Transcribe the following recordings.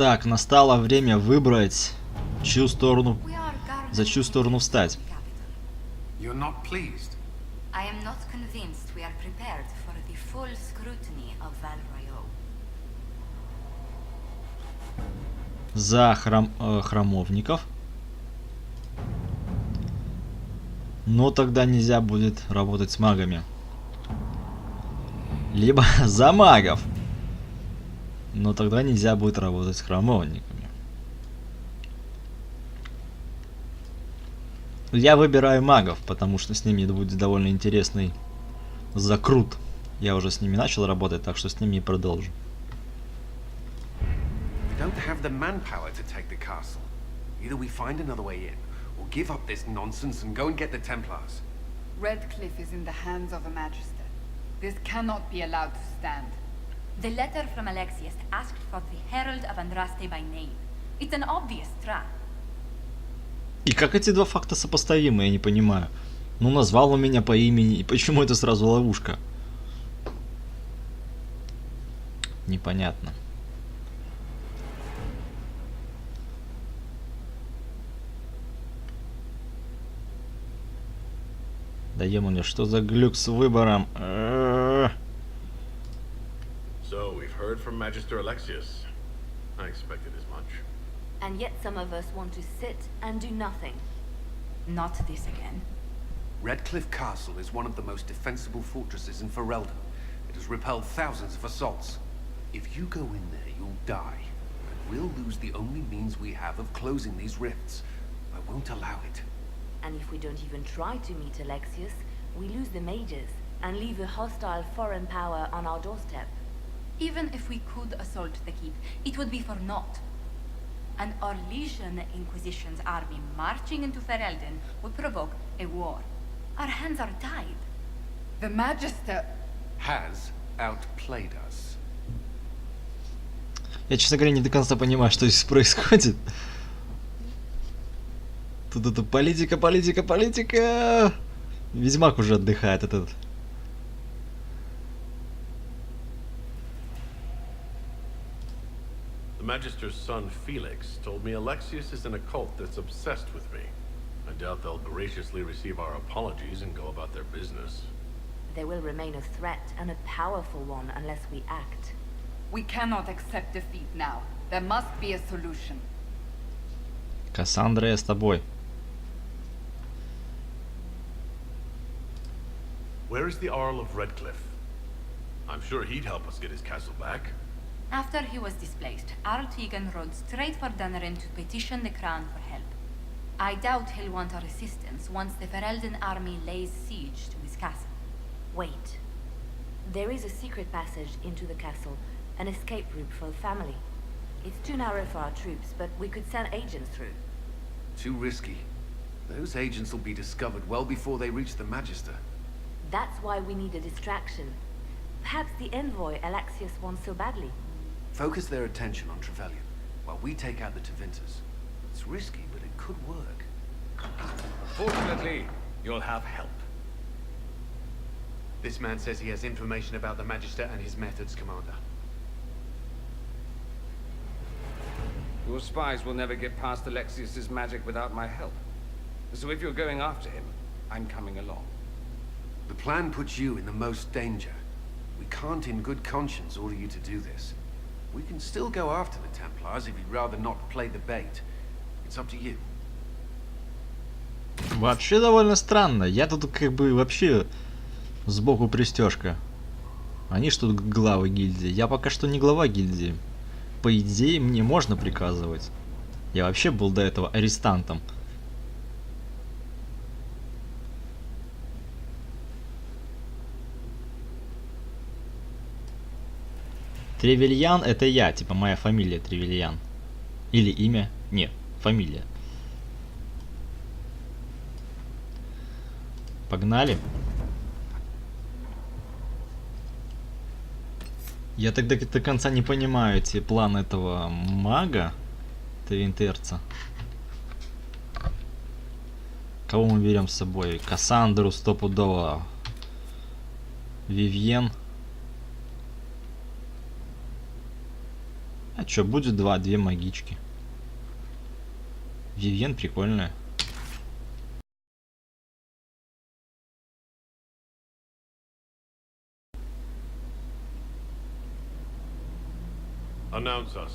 Так, настало время выбрать, чью сторону, за чью сторону встать. You're not pleased? I am not convinced we are prepared for the full scrutiny of Valrayo. За храмовников. Но тогда нельзя будет работать с магами. Либо за магов. Но тогда нельзя будет работать с храмовниками. Я выбираю магов, потому что с ними будет довольно интересный закрут. Я уже с ними начал работать, так что с ними и продолжу. We don't have the manpower to take the castle. Either we find another way in, or give up this nonsense and go and get the Templars. Redcliffe is in the hands of a Magister. This cannot be allowed to stand. The letter from Alexius asked for the Herald of Andraste by name. It's an obvious trap. И как эти два факта сопоставимы, я не понимаю. Ну, назвал он меня по имени, и почему это сразу ловушка? Непонятно. Да ё-моё, что за глюк с выбором? So we've heard from Magister Alexius. I expected as much. And yet some of us want to sit and do nothing. Not this again. Redcliffe Castle is one of the most defensible fortresses in Ferelden. It has repelled thousands of assaults. If you go in there, you'll die. And we'll lose the only means we have of closing these rifts. I won't allow it. And if we don't even try to meet Alexius, we lose the mages and leave a hostile foreign power on our doorstep. Even if we could assault the keep, it would be for naught. An Orlesian Inquisition's army marching into Ferelden would provoke a war. Our hands are tied. The Magister... Has outplayed us. Я, честно говоря, не до конца понимаю, что здесь происходит. Тут это политика, политика, политика. Ведьмак уже отдыхает этот. The Magister's son, Felix, told me Alexius is in a cult that's obsessed with me. I doubt they'll graciously receive our apologies and go about their business. They will remain a threat, and a powerful one, unless we act. We cannot accept defeat now. There must be a solution. Кассандра, я с тобой. Where is the Earl of Redcliffe? I'm sure he'd help us get his castle back. After he was displaced, Arl Tegan rode straight for Dunnerin to petition the crown for help. I doubt he'll want our assistance once the Ferelden army lays siege to his castle. Wait. There is a secret passage into the castle, an escape route for the family. It's too narrow for our troops, but we could send agents through. Too risky. Those agents will be discovered well before they reach the Magister. That's why we need a distraction. Perhaps the envoy Alexius wants so badly. Focus their attention on Trevelyan, while we take out the Tevinter. It's risky, but it could work. Fortunately, you'll have help. This man says he has information about the Magister and his methods, Commander. Your spies will never get past Alexius's magic without my help. So if you're going after him, I'm coming along. The plan puts you in the most danger. We can't in good conscience order you to do this. We can still go after the Templars if you'd rather not play the bait. It's up to you. Вообще довольно странно. Я тут как бы вообще сбоку пристежка. Они что тут главы гильдии? Я пока что не глава гильдии. По идее, мне можно приказывать. Я вообще был до этого арестантом. Тревельян — это я, типа моя фамилия Тревельян. Или имя? Нет, фамилия. Погнали. Я тогда до конца не понимаю эти планы этого мага, Твинтерца. Кого мы берем с собой? Кассандру стопудово. Вивьен. А чё, будет две магички. Вивьен прикольная. Announce us.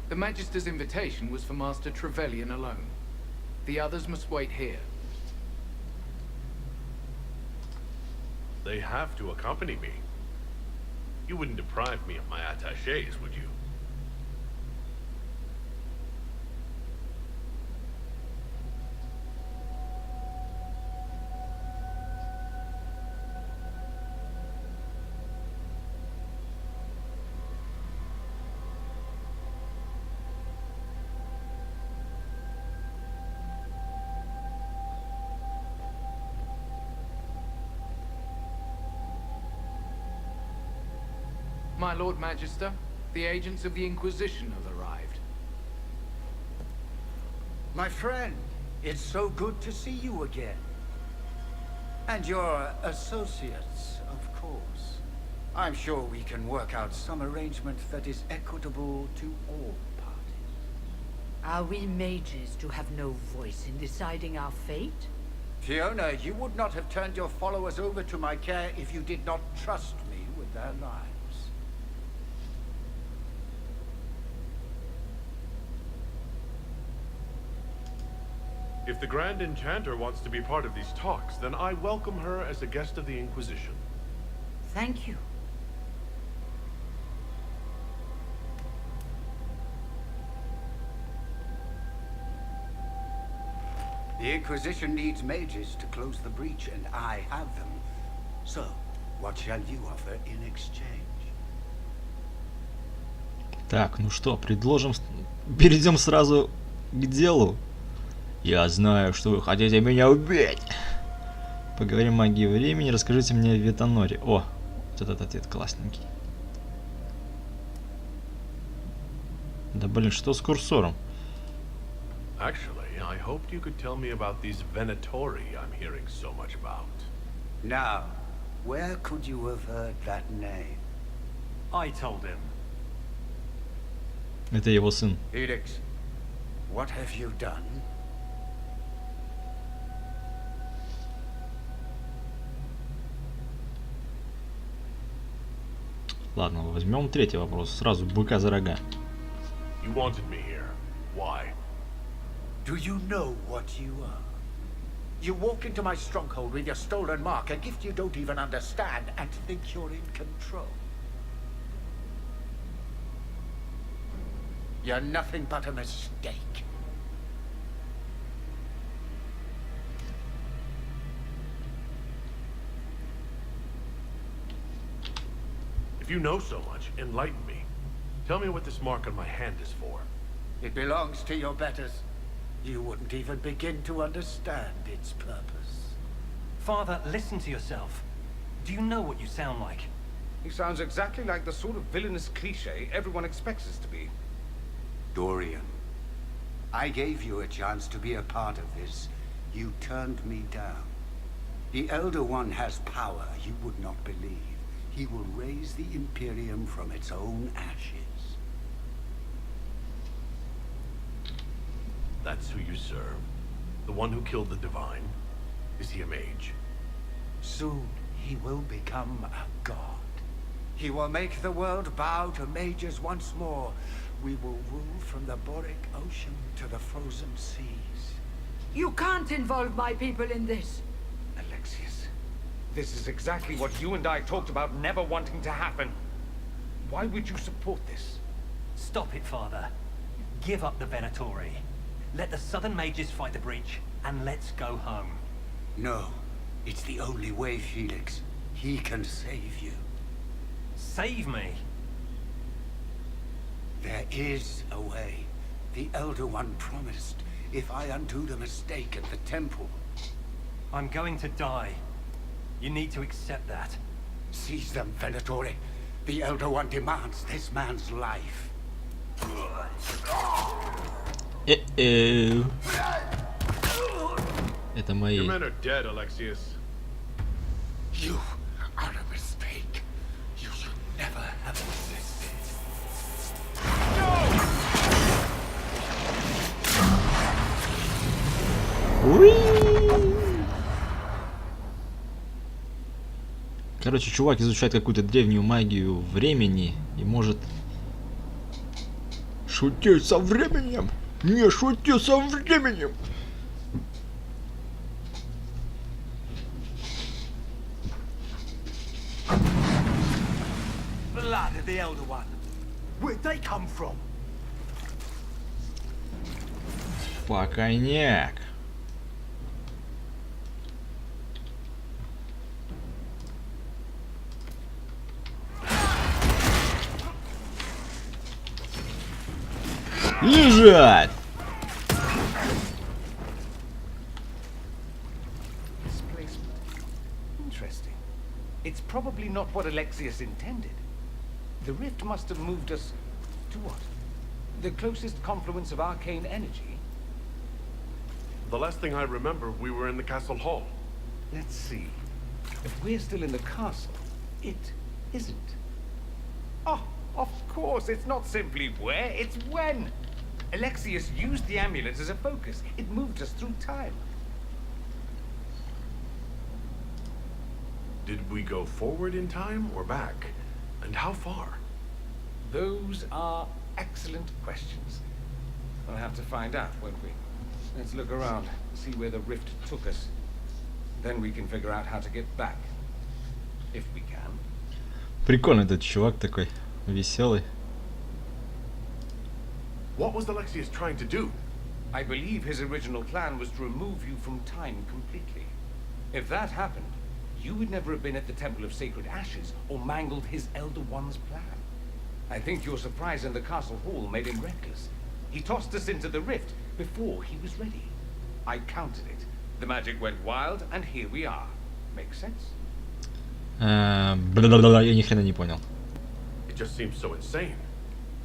The Magister's invitation was for Master Trevelyan alone. The others must wait here. They have to accompany me. You wouldn't deprive me of my attachés, would you? My Lord Magister, the agents of the Inquisition have arrived. My friend, it's so good to see you again. And your associates, of course. I'm sure we can work out some arrangement that is equitable to all parties. Are we mages to have no voice in deciding our fate? Fiona, you would not have turned your followers over to my care if you did not trust me with their lives. If the Grand Enchanter wants to be part of these talks, then I welcome her as a guest of the Inquisition. Thank you. The Inquisition needs mages to close the breach, and I have them. So, what shall you offer in exchange? Так, ну что, перейдем сразу к делу. Я знаю, что вы хотите меня убить. Поговорим о магии времени, расскажите мне о Ветаноре. О, вот этот ответ классненький. Да блин, что с курсором? Actually, I hoped you could tell me about these Venatori I'm hearing so much about. Now, where could you have heard that name? I told him. Это его сын. Felix, what have you done? Ладно, возьмем третий вопрос. Сразу быка за рога. You wanted me here. Why? Do you know what you are? You walk into my stronghold with your stolen mark, a gift you don't even understand, and think you're in control. You're nothing but a mistake. If you know so much, enlighten me. Tell me what this mark on my hand is for. It belongs to your betters. You wouldn't even begin to understand its purpose. Father, listen to yourself. Do you know what you sound like? He sounds exactly like the sort of villainous cliché everyone expects us to be. Dorian, I gave you a chance to be a part of this. You turned me down. The Elder One has power you would not believe. He will raise the Imperium from its own ashes. That's who you serve? The one who killed the Divine? Is he a mage? Soon he will become a god. He will make the world bow to mages once more. We will rule from the Boric Ocean to the frozen seas. You can't involve my people in this. Alexius, this is exactly what you and I talked about never wanting to happen. Why would you support this? Stop it, Father. Give up the Venatori. Let the Southern Mages fight the breach, and let's go home. No, it's the only way, Felix. He can save you. Save me? There is a way. The Elder One promised, if I undo the mistake at the temple. I'm going to die. You need to accept that. Seize them, Venatori. The Elder One demands this man's life. Это мои. Your men are dead, Alexius. You are a mistake. You should never have existed. No! Уи! Короче, чувак изучает какую-то древнюю магию времени и может шутить со временем. Не шути со временем. Blood of the Elder One. Where'd they come from? Покойняк. Лежать! Displacement. Interesting. It's probably not what Alexius intended. The rift must have moved us to what? The closest confluence of arcane energy? The last thing I remember, we were in the castle hall. Let's see. If we're still in the castle, it isn't. Oh, of course, it's not simply where, it's when. Alexius used the amulet as a focus. It moved us through time. Did we go forward in time or back? And how far? Those are excellent questions. We'll have to find out, won't we? Let's look around, see where the rift took us. Then we can figure out how to get back. If we can. Прикольный этот чувак такой, веселый. What was Alexius trying to do? I believe his original plan was to remove you from time completely. If that happened, you would never have been at the Temple of Sacred Ashes or mangled his Elder One's plan. I think your surprise in the castle hall made him reckless. He tossed us into the rift before he was ready. I countered it. The magic went wild, and here we are. Makes sense? Я ни хрена не понял. It just seems so insane.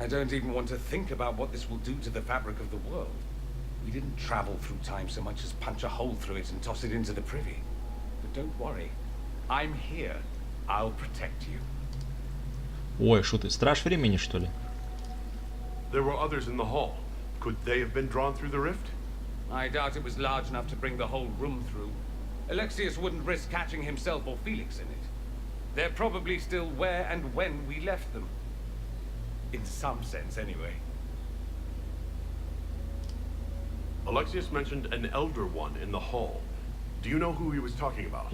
I don't even want to think about what this will do to the fabric of the world. We didn't travel through time so much as punch a hole through it and toss it into the privy. But don't worry. I'm here. I'll protect you. Ой, что ты, страж времени, что ли? There were others in the hall. Could they have been drawn through the rift? I doubt it was large enough to bring the whole room through. Alexius wouldn't risk catching himself or Felix in it. They're probably still where and when we left them. In some sense, anyway. Alexius mentioned an Elder One in the hall. Do you know who he was talking about?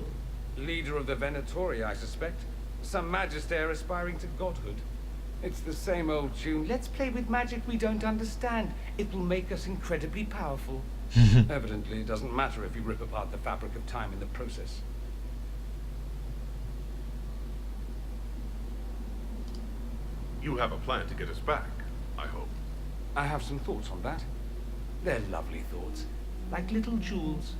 Leader of the Venatori, I suspect. Some magister aspiring to godhood. It's the same old tune. Let's play with magic we don't understand. It will make us incredibly powerful. Evidently, it doesn't matter if you rip apart the fabric of time in the process. You have a plan to get us back, I hope. I have some thoughts on that. They're lovely thoughts, like little jewels